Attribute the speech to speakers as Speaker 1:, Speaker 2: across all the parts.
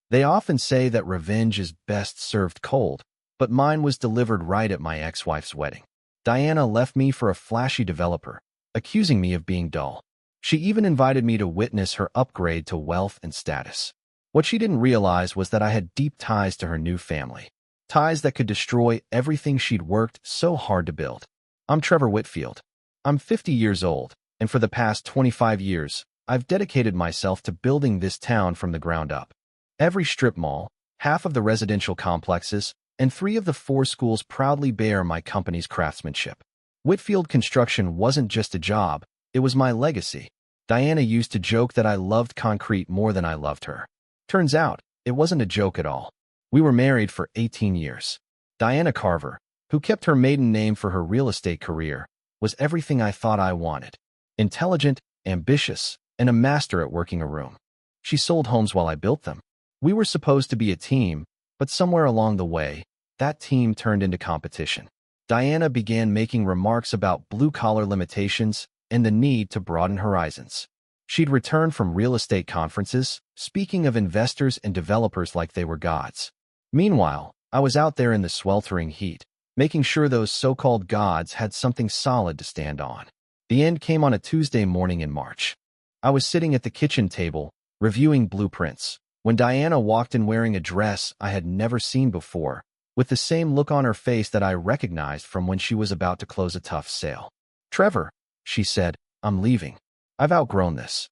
Speaker 1: They often say that revenge is best served cold, but mine was delivered right at my ex-wife's wedding. Diana left me for a flashy developer, accusing me of being dull. She even invited me to witness her upgrade to wealth and status. What she didn't realize was that I had deep ties to her new family, ties that could destroy everything she'd worked so hard to build. I'm Trevor Whitfield. I'm 50 years old, and for the past 25 years, I've dedicated myself to building this town from the ground up. Every strip mall, half of the residential complexes, and 3 of the 4 schools proudly bear my company's craftsmanship. Whitfield Construction wasn't just a job, it was my legacy. Diana used to joke that I loved concrete more than I loved her. Turns out, it wasn't a joke at all. We were married for 18 years. Diana Carver, who kept her maiden name for her real estate career, was everything I thought I wanted. Intelligent, ambitious, and a master at working a room. She sold homes while I built them. We were supposed to be a team, but somewhere along the way, that team turned into competition. Diana began making remarks about blue-collar limitations and the need to broaden horizons. She'd returned from real estate conferences, speaking of investors and developers like they were gods. Meanwhile, I was out there in the sweltering heat, making sure those so-called gods had something solid to stand on. The end came on a Tuesday morning in March. I was sitting at the kitchen table, reviewing blueprints, when Diana walked in wearing a dress I had never seen before, with the same look on her face that I recognized from when she was about to close a tough sale. "Trevor," she said, "I'm leaving. I've outgrown this."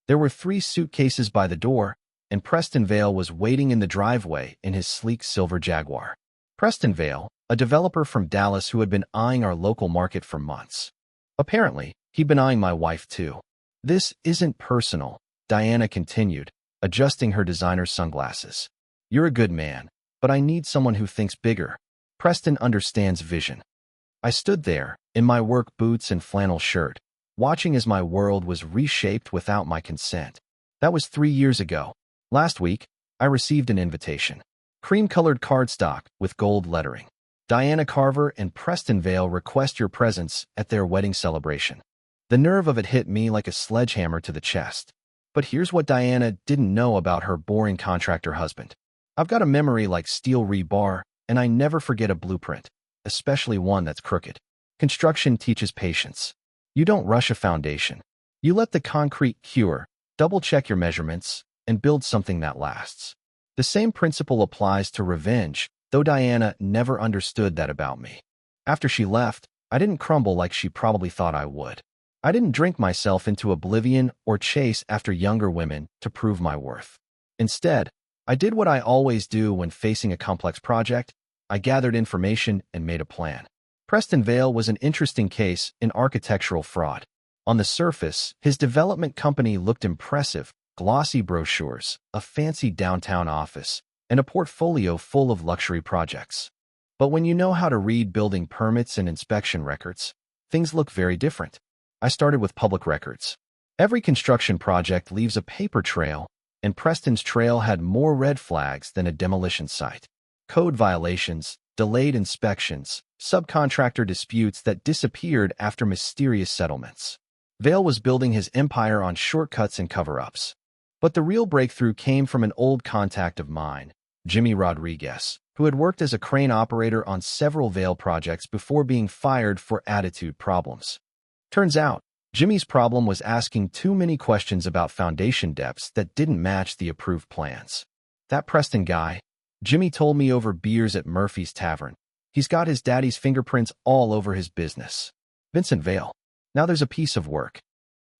Speaker 1: There were 3 suitcases by the door, and Preston Vale was waiting in the driveway in his sleek silver Jaguar. Preston Vale, a developer from Dallas who had been eyeing our local market for months. Apparently, he'd been eyeing my wife too. "This isn't personal," Diana continued, adjusting her designer sunglasses. "You're a good man, but I need someone who thinks bigger. Preston understands vision." I stood there, in my work boots and flannel shirt, watching as my world was reshaped without my consent. That was 3 years ago. Last week, I received an invitation. Cream-colored cardstock with gold lettering. "Diana Carver and Preston Vale request your presence at their wedding celebration." The nerve of it hit me like a sledgehammer to the chest. But here's what Diana didn't know about her boring contractor husband. I've got a memory like steel rebar, and I never forget a blueprint, especially one that's crooked. Construction teaches patience. You don't rush a foundation. You let the concrete cure, double-check your measurements, and build something that lasts. The same principle applies to revenge, though Diana never understood that about me. After she left, I didn't crumble like she probably thought I would. I didn't drink myself into oblivion or chase after younger women to prove my worth. Instead, I did what I always do when facing a complex project. I gathered information and made a plan. Preston Vale was an interesting case in architectural fraud. On the surface, his development company looked impressive: glossy brochures, a fancy downtown office, and a portfolio full of luxury projects. But when you know how to read building permits and inspection records, things look very different. I started with public records. Every construction project leaves a paper trail, and Preston's trail had more red flags than a demolition site. Code violations, delayed inspections, subcontractor disputes that disappeared after mysterious settlements. Vale was building his empire on shortcuts and cover-ups. But the real breakthrough came from an old contact of mine, Jimmy Rodriguez, who had worked as a crane operator on several Vale projects before being fired for attitude problems. Turns out, Jimmy's problem was asking too many questions about foundation depths that didn't match the approved plans. That Preston guy, Jimmy told me over beers at Murphy's Tavern, he's got his daddy's fingerprints all over his business. Vincent Vale. Now there's a piece of work.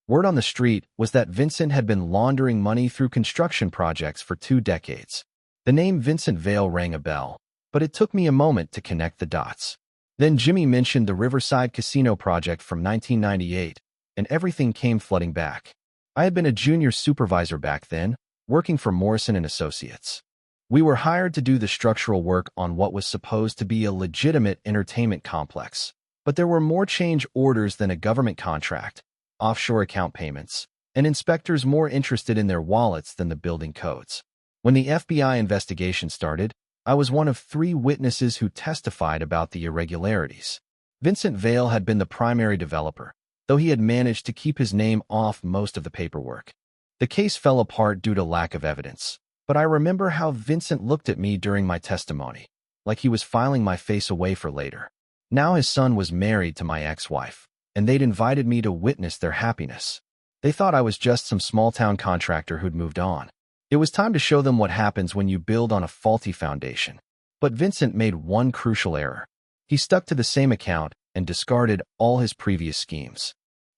Speaker 1: Word on the street was that Vincent had been laundering money through construction projects for 2 decades. The name Vincent Vale rang a bell, but it took me a moment to connect the dots. Then Jimmy mentioned the Riverside Casino project from 1998, and everything came flooding back. I had been a junior supervisor back then, working for Morrison & Associates. We were hired to do the structural work on what was supposed to be a legitimate entertainment complex, but there were more change orders than a government contract, offshore account payments, and inspectors more interested in their wallets than the building codes. When the FBI investigation started, I was one of 3 witnesses who testified about the irregularities. Vincent Vale had been the primary developer, though he had managed to keep his name off most of the paperwork. The case fell apart due to lack of evidence. But I remember how Vincent looked at me during my testimony, like he was filing my face away for later. Now his son was married to my ex-wife, and they'd invited me to witness their happiness. They thought I was just some small-town contractor who'd moved on. It was time to show them what happens when you build on a faulty foundation. But Vincent made one crucial error. He stuck to the same account and discarded all his previous schemes.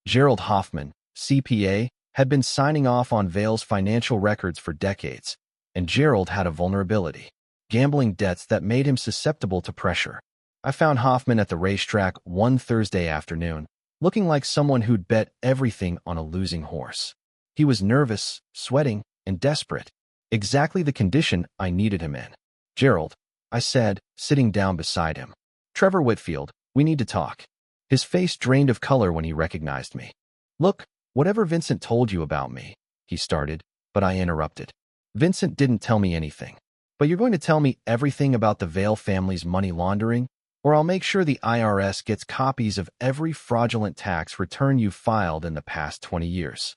Speaker 1: Gerald Hoffman, CPA, had been signing off on Vail's financial records for decades, and Gerald had a vulnerability: gambling debts that made him susceptible to pressure. I found Hoffman at the racetrack one Thursday afternoon, looking like someone who'd bet everything on a losing horse. He was nervous, sweating, and desperate. Exactly the condition I needed him in. "Gerald," I said, sitting down beside him. "Trevor Whitfield, we need to talk." His face drained of color when he recognized me. "Look, whatever Vincent told you about me," he started, but I interrupted. "Vincent didn't tell me anything. But you're going to tell me everything about the Vail family's money laundering, or I'll make sure the IRS gets copies of every fraudulent tax return you filed in the past 20 years.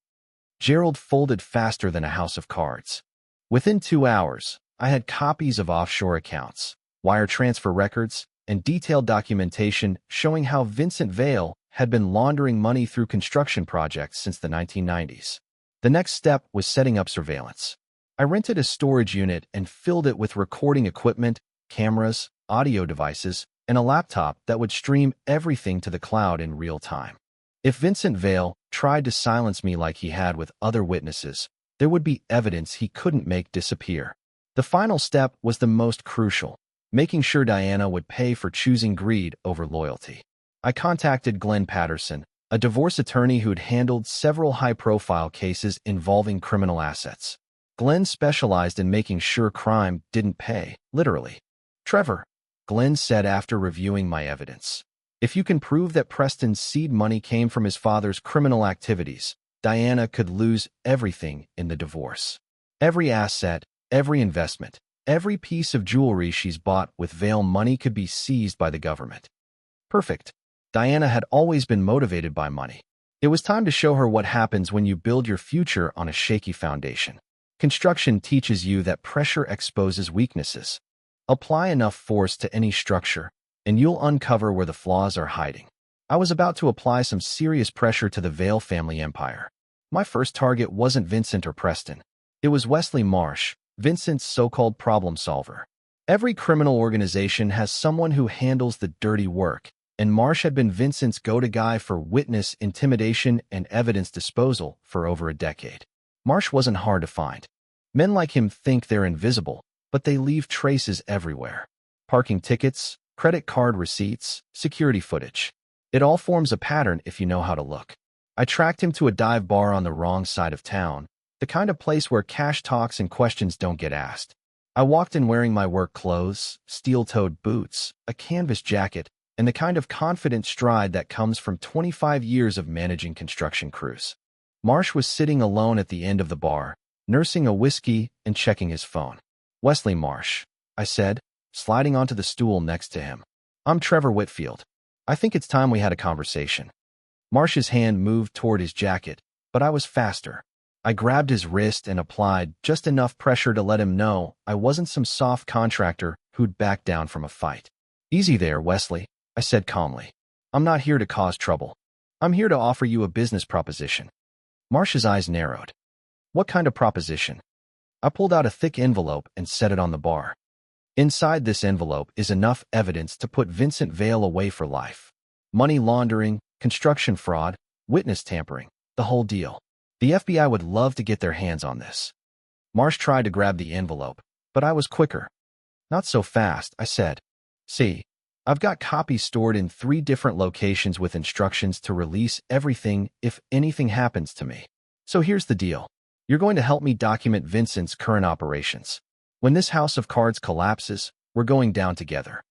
Speaker 1: Gerald folded faster than a house of cards. Within 2 hours, I had copies of offshore accounts, wire transfer records, and detailed documentation showing how Vincent Vail had been laundering money through construction projects since the 1990s. The next step was setting up surveillance. I rented a storage unit and filled it with recording equipment, cameras, audio devices, and a laptop that would stream everything to the cloud in real time. If Vincent Vail tried to silence me like he had with other witnesses, there would be evidence he couldn't make disappear. The final step was the most crucial: making sure Diana would pay for choosing greed over loyalty. I contacted Glenn Patterson, a divorce attorney who'd handled several high-profile cases involving criminal assets. Glenn specialized in making sure crime didn't pay, literally. "Trevor," Glenn said after reviewing my evidence, "if you can prove that Preston's seed money came from his father's criminal activities, Diana could lose everything in the divorce. Every asset, every investment, every piece of jewelry she's bought with Vail money could be seized by the government." Perfect. Diana had always been motivated by money. It was time to show her what happens when you build your future on a shaky foundation. Construction teaches you that pressure exposes weaknesses. Apply enough force to any structure, and you'll uncover where the flaws are hiding. I was about to apply some serious pressure to the Vail family empire. My first target wasn't Vincent or Preston. It was Wesley Marsh, Vincent's so-called problem solver. Every criminal organization has someone who handles the dirty work, and Marsh had been Vincent's go-to guy for witness intimidation and evidence disposal for over a decade. Marsh wasn't hard to find. Men like him think they're invisible, but they leave traces everywhere. Parking tickets, credit card receipts, security footage. It all forms a pattern if you know how to look. I tracked him to a dive bar on the wrong side of town, the kind of place where cash talks and questions don't get asked. I walked in wearing my work clothes, steel-toed boots, a canvas jacket, and the kind of confident stride that comes from 25 years of managing construction crews. Marsh was sitting alone at the end of the bar, nursing a whiskey and checking his phone. "Wesley Marsh," I said, sliding onto the stool next to him. "I'm Trevor Whitfield. I think it's time we had a conversation." Marsh's hand moved toward his jacket, but I was faster. I grabbed his wrist and applied just enough pressure to let him know I wasn't some soft contractor who'd back down from a fight. "Easy there, Wesley," I said calmly. "I'm not here to cause trouble. I'm here to offer you a business proposition." Marsh's eyes narrowed. "What kind of proposition?" I pulled out a thick envelope and set it on the bar. Inside this envelope is enough evidence to put Vincent Vail away for life. Money laundering, construction fraud, witness tampering, the whole deal. The FBI would love to get their hands on this. Marsh tried to grab the envelope, but I was quicker. "Not so fast," I said. "See, I've got copies stored in 3 different locations with instructions to release everything if anything happens to me. So here's the deal. You're going to help me document Vincent's current operations. When this house of cards collapses, we're going down together."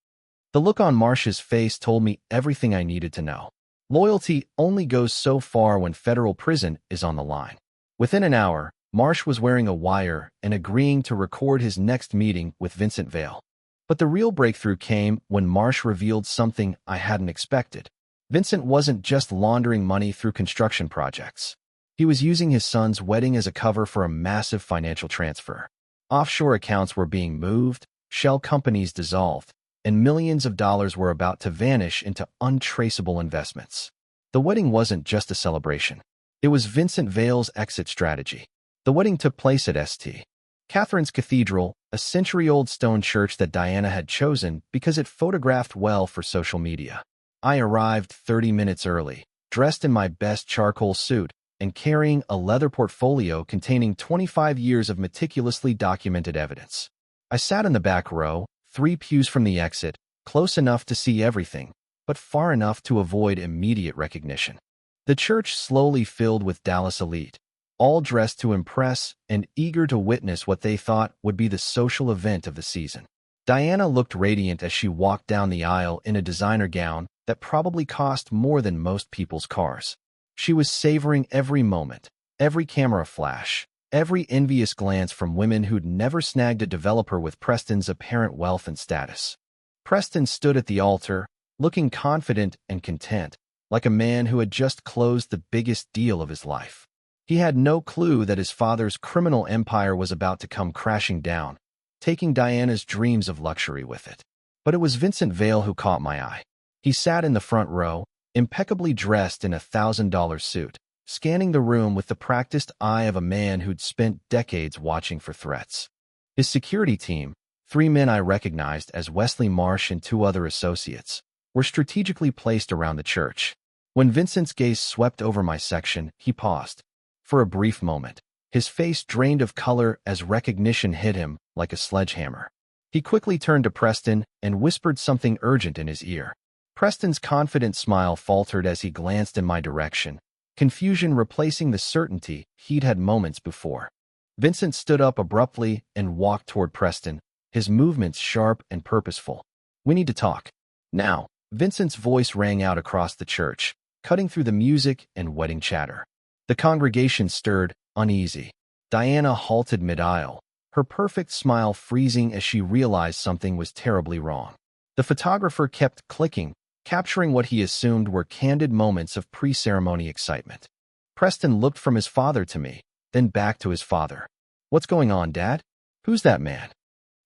Speaker 1: The look on Marsh's face told me everything I needed to know. Loyalty only goes so far when federal prison is on the line. Within an hour, Marsh was wearing a wire and agreeing to record his next meeting with Vincent Vail. But the real breakthrough came when Marsh revealed something I hadn't expected. Vincent wasn't just laundering money through construction projects. He was using his son's wedding as a cover for a massive financial transfer. Offshore accounts were being moved, shell companies dissolved, and millions of dollars were about to vanish into untraceable investments. The wedding wasn't just a celebration. It was Vincent Vale's exit strategy. The wedding took place at St. Catherine's Cathedral, a century-old stone church that Diana had chosen because it photographed well for social media. I arrived 30 minutes early, dressed in my best charcoal suit, and carrying a leather portfolio containing 25 years of meticulously documented evidence. I sat in the back row, 3 pews from the exit, close enough to see everything, but far enough to avoid immediate recognition. The church slowly filled with Dallas elite, all dressed to impress and eager to witness what they thought would be the social event of the season. Diana looked radiant as she walked down the aisle in a designer gown that probably cost more than most people's cars. She was savoring every moment, every camera flash, every envious glance from women who'd never snagged a developer with Preston's apparent wealth and status. Preston stood at the altar, looking confident and content, like a man who had just closed the biggest deal of his life. He had no clue that his father's criminal empire was about to come crashing down, taking Diana's dreams of luxury with it. But it was Vincent Vale who caught my eye. He sat in the front row, impeccably dressed in a $1,000 suit, scanning the room with the practiced eye of a man who'd spent decades watching for threats. His security team, 3 men I recognized as Wesley Marsh and 2 other associates, were strategically placed around the church. When Vincent's gaze swept over my section, he paused. For a brief moment, his face drained of color as recognition hit him like a sledgehammer. He quickly turned to Preston and whispered something urgent in his ear. Preston's confident smile faltered as he glanced in my direction, confusion replacing the certainty he'd had moments before. Vincent stood up abruptly and walked toward Preston, his movements sharp and purposeful. "We need to talk. Now." Vincent's voice rang out across the church, cutting through the music and wedding chatter. The congregation stirred, uneasy. Diana halted mid-aisle, her perfect smile freezing as she realized something was terribly wrong. The photographer kept clicking, capturing what he assumed were candid moments of pre-ceremony excitement. Preston looked from his father to me, then back to his father. "What's going on, Dad? Who's that man?"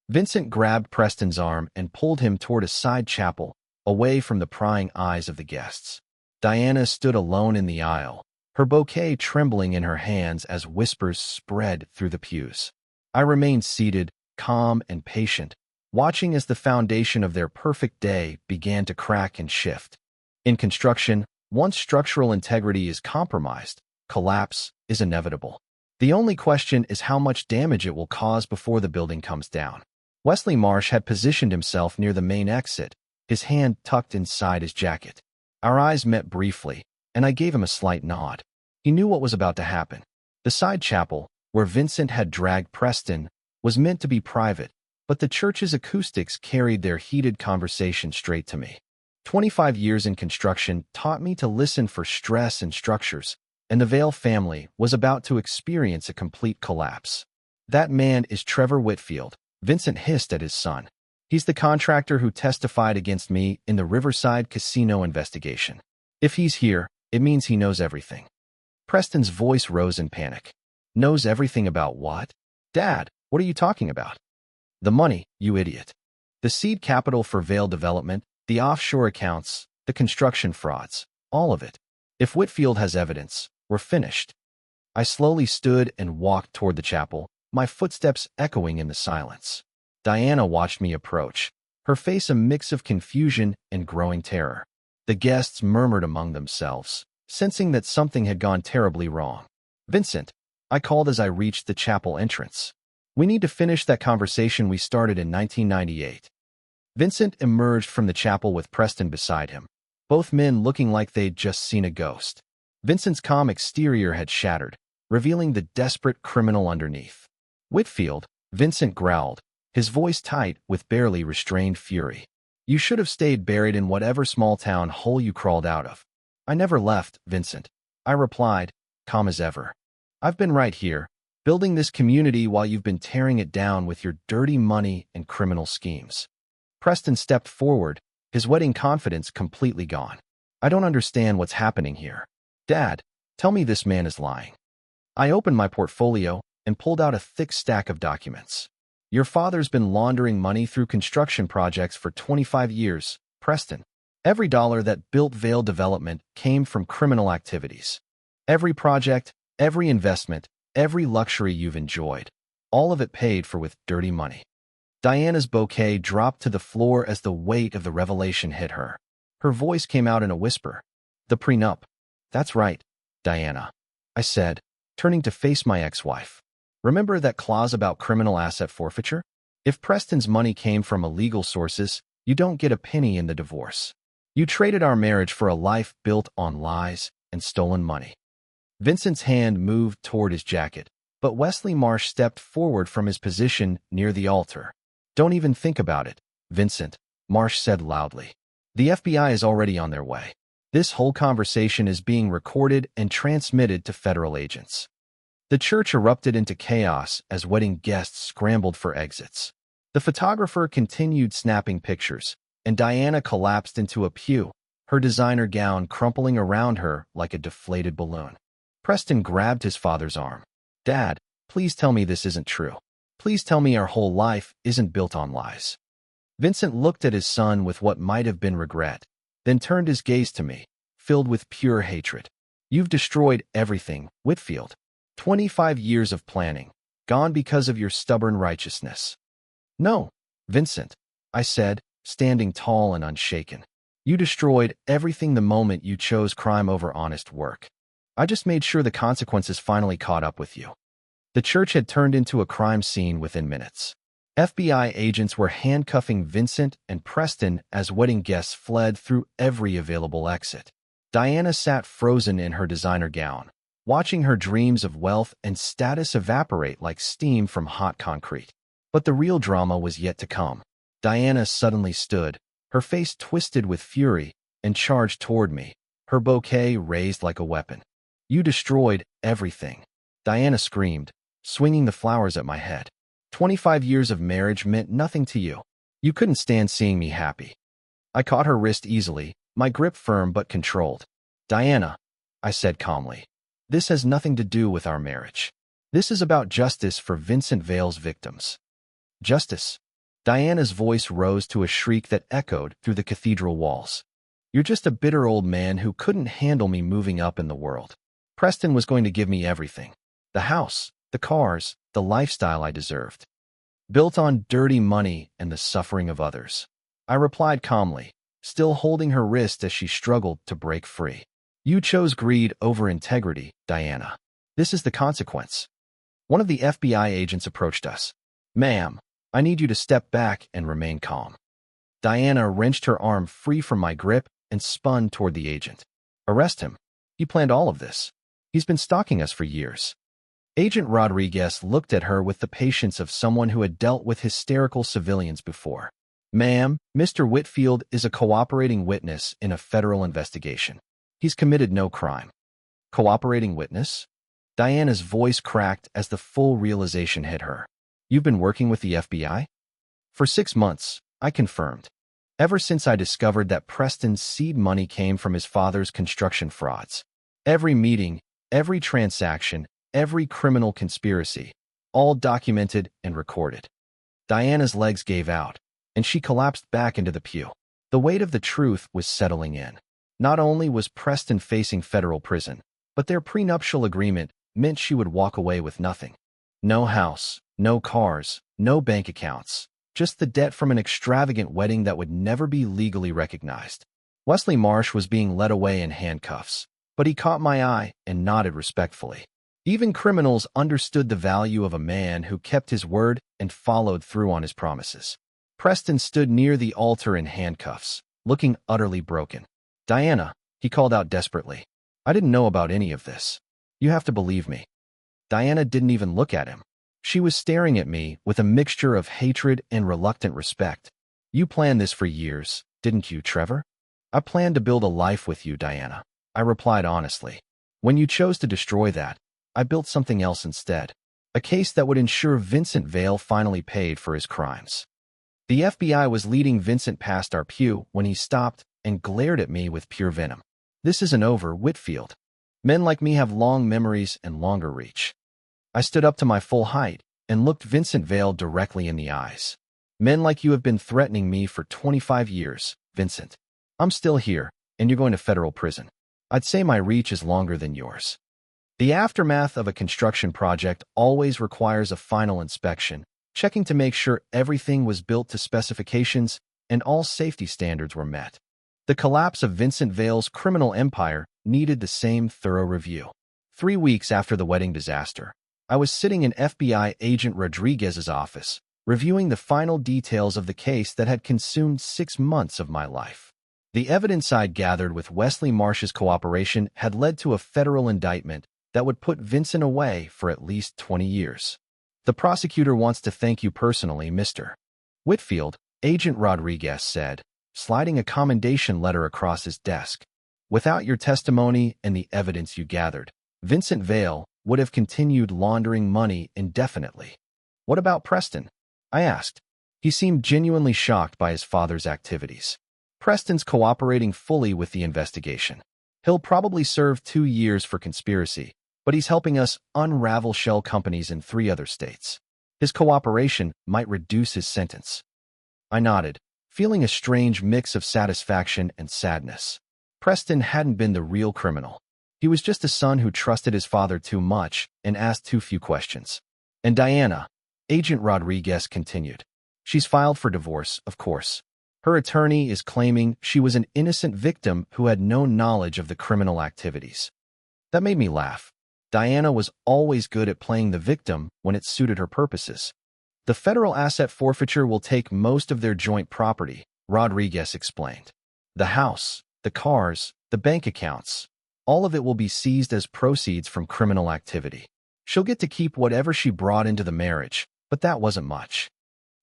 Speaker 1: Vincent grabbed Preston's arm and pulled him toward a side chapel, away from the prying eyes of the guests. Diana stood alone in the aisle, her bouquet trembling in her hands as whispers spread through the pews. I remained seated, calm and patient, watching as the foundation of their perfect day began to crack and shift. In construction, once structural integrity is compromised, collapse is inevitable. The only question is how much damage it will cause before the building comes down. Wesley Marsh had positioned himself near the main exit, his hand tucked inside his jacket. Our eyes met briefly, and I gave him a slight nod. He knew what was about to happen. The side chapel, where Vincent had dragged Preston, was meant to be private, but the church's acoustics carried their heated conversation straight to me. 25 years in construction taught me to listen for stress and structures, and the Vale family was about to experience a complete collapse. "That man is Trevor Whitfield," Vincent hissed at his son. "He's the contractor who testified against me in the Riverside Casino investigation. If he's here, it means he knows everything." Preston's voice rose in panic. "Knows everything about what? Dad, what are you talking about?" "The money, you idiot. The seed capital for Vale development, the offshore accounts, the construction frauds, all of it. If Whitfield has evidence, we're finished." I slowly stood and walked toward the chapel, my footsteps echoing in the silence. Diana watched me approach, her face a mix of confusion and growing terror. The guests murmured among themselves, sensing that something had gone terribly wrong. "Vincent," I called as I reached the chapel entrance. "We need to finish that conversation we started in 1998. Vincent emerged from the chapel with Preston beside him, both men looking like they'd just seen a ghost. Vincent's calm exterior had shattered, revealing the desperate criminal underneath. "Whitfield," Vincent growled, his voice tight with barely restrained fury. "You should have stayed buried in whatever small-town hole you crawled out of." "I never left, Vincent," I replied, calm as ever. "I've been right here, building this community while you've been tearing it down with your dirty money and criminal schemes." Preston stepped forward, his wedding confidence completely gone. "I don't understand what's happening here. Dad, tell me this man is lying." I opened my portfolio and pulled out a thick stack of documents. Your father's been laundering money through construction projects for 25 years, Preston. Every dollar that built Vale Development came from criminal activities. Every project, every investment, every luxury you've enjoyed, all of it paid for with dirty money. Diana's bouquet dropped to the floor as the weight of the revelation hit her. Her voice came out in a whisper. The prenup. That's right, Diana, I said, turning to face my ex-wife. Remember that clause about criminal asset forfeiture? If Preston's money came from illegal sources, you don't get a penny in the divorce. You traded our marriage for a life built on lies and stolen money. Vincent's hand moved toward his jacket, but Wesley Marsh stepped forward from his position near the altar. Don't even think about it, Vincent, Marsh said loudly. The FBI is already on their way. This whole conversation is being recorded and transmitted to federal agents. The church erupted into chaos as wedding guests scrambled for exits. The photographer continued snapping pictures, and Diana collapsed into a pew, her designer gown crumpling around her like a deflated balloon. Preston grabbed his father's arm. Dad, please tell me this isn't true. Please tell me our whole life isn't built on lies. Vincent looked at his son with what might have been regret, then turned his gaze to me, filled with pure hatred. You've destroyed everything, Whitfield. 25 years of planning, gone because of your stubborn righteousness. No, Vincent, I said, standing tall and unshaken. You destroyed everything the moment you chose crime over honest work. I just made sure the consequences finally caught up with you. The church had turned into a crime scene within minutes. FBI agents were handcuffing Vincent and Preston as wedding guests fled through every available exit. Diana sat frozen in her designer gown, watching her dreams of wealth and status evaporate like steam from hot concrete. But the real drama was yet to come. Diana suddenly stood, her face twisted with fury, and charged toward me, her bouquet raised like a weapon. You destroyed everything, Diana screamed, swinging the flowers at my head. 25 years of marriage meant nothing to you. You couldn't stand seeing me happy. I caught her wrist easily, my grip firm but controlled. Diana, I said calmly, this has nothing to do with our marriage. This is about justice for Vincent Vale's victims. Justice? Diana's voice rose to a shriek that echoed through the cathedral walls. You're just a bitter old man who couldn't handle me moving up in the world. Preston was going to give me everything. The house, the cars, the lifestyle I deserved. Built on dirty money and the suffering of others. I replied calmly, still holding her wrist as she struggled to break free. You chose greed over integrity, Diana. This is the consequence. One of the FBI agents approached us. Ma'am, I need you to step back and remain calm. Diana wrenched her arm free from my grip and spun toward the agent. Arrest him. He planned all of this. He's been stalking us for years. Agent Rodriguez looked at her with the patience of someone who had dealt with hysterical civilians before. Ma'am, Mr. Whitfield is a cooperating witness in a federal investigation. He's committed no crime. Cooperating witness? Diana's voice cracked as the full realization hit her. You've been working with the FBI? For 6 months, I confirmed. Ever since I discovered that Preston's seed money came from his father's construction frauds. Every meeting, every transaction, every criminal conspiracy, all documented and recorded. Diana's legs gave out, and she collapsed back into the pew. The weight of the truth was settling in. Not only was Preston facing federal prison, but their prenuptial agreement meant she would walk away with nothing. No house, no cars, no bank accounts, just the debt from an extravagant wedding that would never be legally recognized. Wesley Marsh was being led away in handcuffs, but he caught my eye and nodded respectfully. Even criminals understood the value of a man who kept his word and followed through on his promises. Preston stood near the altar in handcuffs, looking utterly broken. Diana, he called out desperately. I didn't know about any of this. You have to believe me. Diana didn't even look at him. She was staring at me with a mixture of hatred and reluctant respect. You planned this for years, didn't you, Trevor? I planned to build a life with you, Diana. I replied honestly. When you chose to destroy that, I built something else instead. A case that would ensure Vincent Vale finally paid for his crimes. The FBI was leading Vincent past our pew when he stopped and glared at me with pure venom. This isn't over, Whitfield. Men like me have long memories and longer reach. I stood up to my full height, and looked Vincent Vale directly in the eyes. Men like you have been threatening me for 25 years, Vincent. I'm still here, and you're going to federal prison. I'd say my reach is longer than yours. The aftermath of a construction project always requires a final inspection, checking to make sure everything was built to specifications and all safety standards were met. The collapse of Vincent Vale's criminal empire needed the same thorough review. 3 weeks after the wedding disaster, I was sitting in FBI agent Rodriguez's office, reviewing the final details of the case that had consumed 6 months of my life. The evidence I'd gathered with Wesley Marsh's cooperation had led to a federal indictment that would put Vincent away for at least 20 years. The prosecutor wants to thank you personally, Mr. Whitfield, Agent Rodriguez said, sliding a commendation letter across his desk. Without your testimony and the evidence you gathered, Vincent Vale would have continued laundering money indefinitely. What about Preston? I asked. He seemed genuinely shocked by his father's activities. Preston's cooperating fully with the investigation. He'll probably serve 2 years for conspiracy, but he's helping us unravel shell companies in 3 other states. His cooperation might reduce his sentence. I nodded, feeling a strange mix of satisfaction and sadness. Preston hadn't been the real criminal. He was just a son who trusted his father too much and asked too few questions. And Diana, Agent Rodriguez continued. She's filed for divorce, of course. Her attorney is claiming she was an innocent victim who had no knowledge of the criminal activities. That made me laugh. Diana was always good at playing the victim when it suited her purposes. The federal asset forfeiture will take most of their joint property, Rodriguez explained. The house, the cars, the bank accounts, all of it will be seized as proceeds from criminal activity. She'll get to keep whatever she brought into the marriage, but that wasn't much.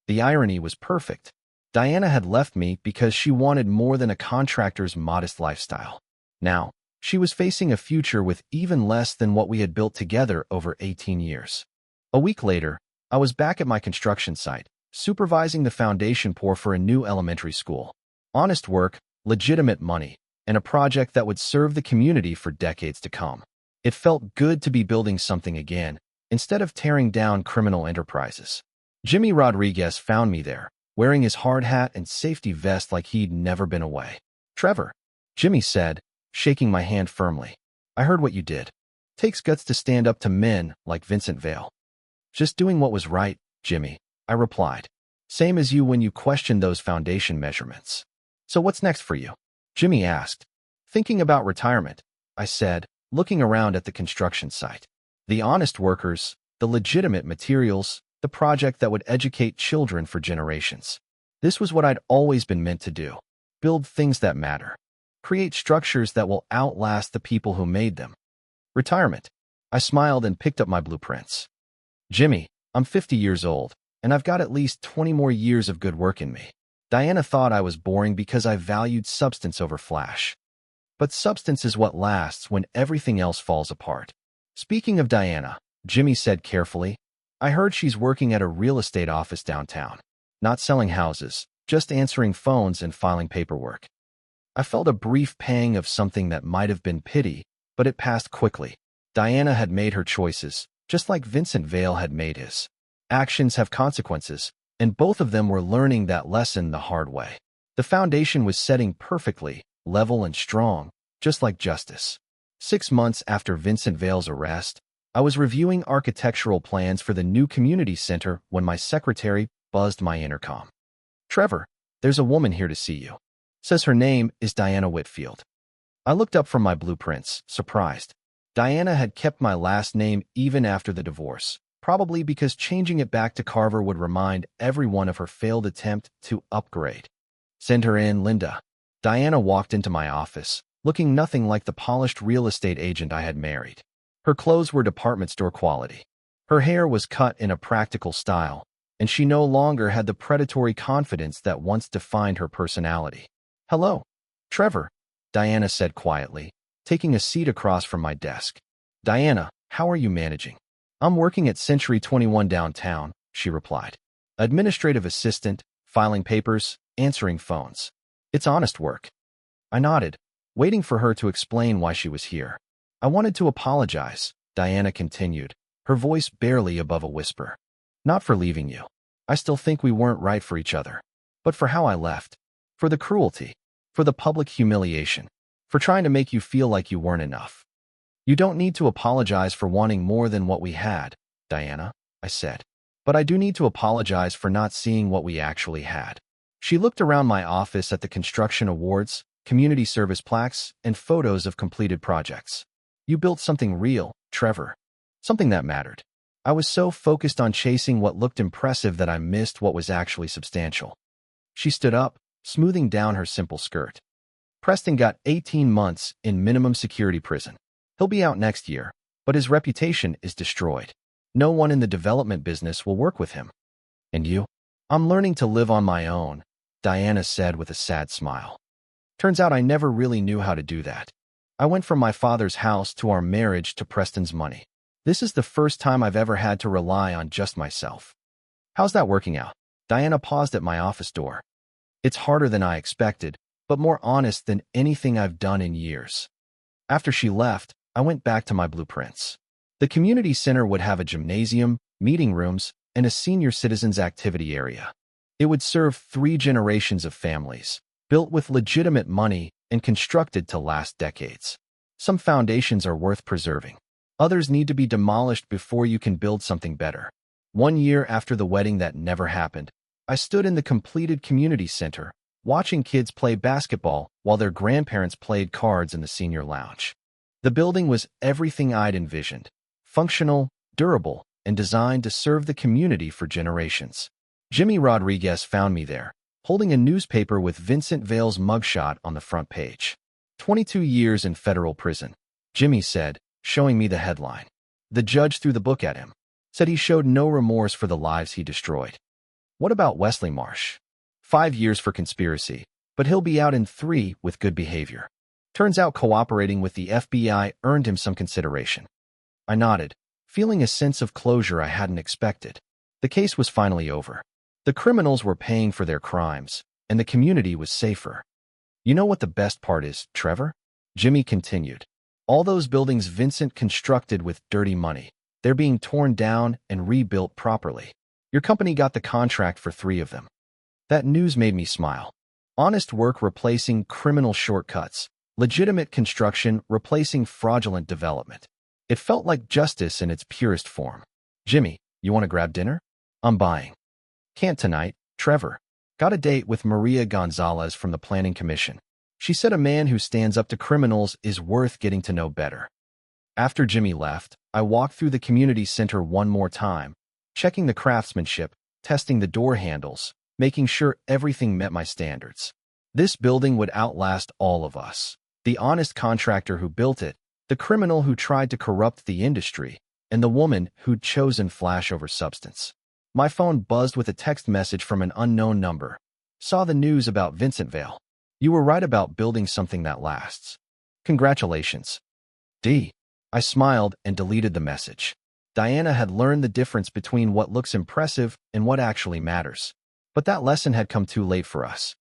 Speaker 1: The irony was perfect. Diana had left me because she wanted more than a contractor's modest lifestyle. Now, she was facing a future with even less than what we had built together over 18 years. A week later, I was back at my construction site, supervising the foundation pour for a new elementary school. Honest work, legitimate money, and a project that would serve the community for decades to come. It felt good to be building something again, instead of tearing down criminal enterprises. Jimmy Rodriguez found me there, wearing his hard hat and safety vest like he'd never been away. Trevor, Jimmy said, shaking my hand firmly. I heard what you did. Takes guts to stand up to men like Vincent Vale. Just doing what was right, Jimmy, I replied. Same as you when you questioned those foundation measurements. So what's next for you? Jimmy asked. Thinking about retirement, I said, looking around at the construction site. The honest workers, the legitimate materials, the project that would educate children for generations. This was what I'd always been meant to do. Build things that matter. Create structures that will outlast the people who made them. Retirement. I smiled and picked up my blueprints. Jimmy, I'm 50 years old, and I've got at least 20 more years of good work in me. Diana thought I was boring because I valued substance over flash. But substance is what lasts when everything else falls apart. Speaking of Diana, Jimmy said carefully, I heard she's working at a real estate office downtown. Not selling houses, just answering phones and filing paperwork. I felt a brief pang of something that might have been pity, but it passed quickly. Diana had made her choices, just like Vincent Vale had made his. Actions have consequences, and both of them were learning that lesson the hard way. The foundation was setting perfectly, level and strong, just like justice. 6 months after Vincent Vale's arrest, I was reviewing architectural plans for the new community center when my secretary buzzed my intercom. Trevor, there's a woman here to see you. Says her name is Diana Whitfield. I looked up from my blueprints, surprised. Diana had kept my last name even after the divorce, probably because changing it back to Carver would remind everyone of her failed attempt to upgrade. Send her in, Linda. Diana walked into my office, looking nothing like the polished real estate agent I had married. Her clothes were department store quality. Her hair was cut in a practical style, and she no longer had the predatory confidence that once defined her personality. Hello, Trevor, Diana said quietly, taking a seat across from my desk. Diana, how are you managing? I'm working at Century 21 downtown, she replied. Administrative assistant, filing papers, answering phones. It's honest work. I nodded, waiting for her to explain why she was here. I wanted to apologize, Diana continued, her voice barely above a whisper. Not for leaving you. I still think we weren't right for each other. But for how I left. For the cruelty. For the public humiliation. For trying to make you feel like you weren't enough. You don't need to apologize for wanting more than what we had, Diana, I said. But I do need to apologize for not seeing what we actually had. She looked around my office at the construction awards, community service plaques, and photos of completed projects. You built something real, Trevor. Something that mattered. I was so focused on chasing what looked impressive that I missed what was actually substantial. She stood up, smoothing down her simple skirt. Preston got 18 months in minimum security prison. He'll be out next year, but his reputation is destroyed. No one in the development business will work with him. And you? I'm learning to live on my own, Diana said with a sad smile. Turns out I never really knew how to do that. I went from my father's house to our marriage to Preston's money. This is the first time I've ever had to rely on just myself. How's that working out? Diana paused at my office door. It's harder than I expected, but more honest than anything I've done in years. After she left, I went back to my blueprints. The community center would have a gymnasium, meeting rooms, and a senior citizens activity area. It would serve 3 generations of families, built with legitimate money and constructed to last decades. Some foundations are worth preserving. Others need to be demolished before you can build something better. 1 year after the wedding that never happened, I stood in the completed community center, watching kids play basketball while their grandparents played cards in the senior lounge. The building was everything I'd envisioned. Functional, durable, and designed to serve the community for generations. Jimmy Rodriguez found me there, holding a newspaper with Vincent Vale's mugshot on the front page. 22 years in federal prison, Jimmy said, showing me the headline. The judge threw the book at him, said he showed no remorse for the lives he destroyed. What about Wesley Marsh? 5 years for conspiracy, but he'll be out in 3 with good behavior. Turns out cooperating with the FBI earned him some consideration. I nodded, feeling a sense of closure I hadn't expected. The case was finally over. The criminals were paying for their crimes, and the community was safer. You know what the best part is, Trevor? Jimmy continued. All those buildings Vincent constructed with dirty money, they're being torn down and rebuilt properly. Your company got the contract for 3 of them. That news made me smile. Honest work replacing criminal shortcuts. Legitimate construction replacing fraudulent development. It felt like justice in its purest form. Jimmy, you want to grab dinner? I'm buying. Can't tonight, Trevor. Got a date with Maria Gonzalez from the Planning Commission. She said a man who stands up to criminals is worth getting to know better. After Jimmy left, I walked through the community center one more time, checking the craftsmanship, testing the door handles, making sure everything met my standards. This building would outlast all of us. The honest contractor who built it, the criminal who tried to corrupt the industry, and the woman who'd chosen flash over substance. My phone buzzed with a text message from an unknown number. Saw the news about Vincent Vale. You were right about building something that lasts. Congratulations. D. I smiled and deleted the message. Diana had learned the difference between what looks impressive and what actually matters. But that lesson had come too late for us.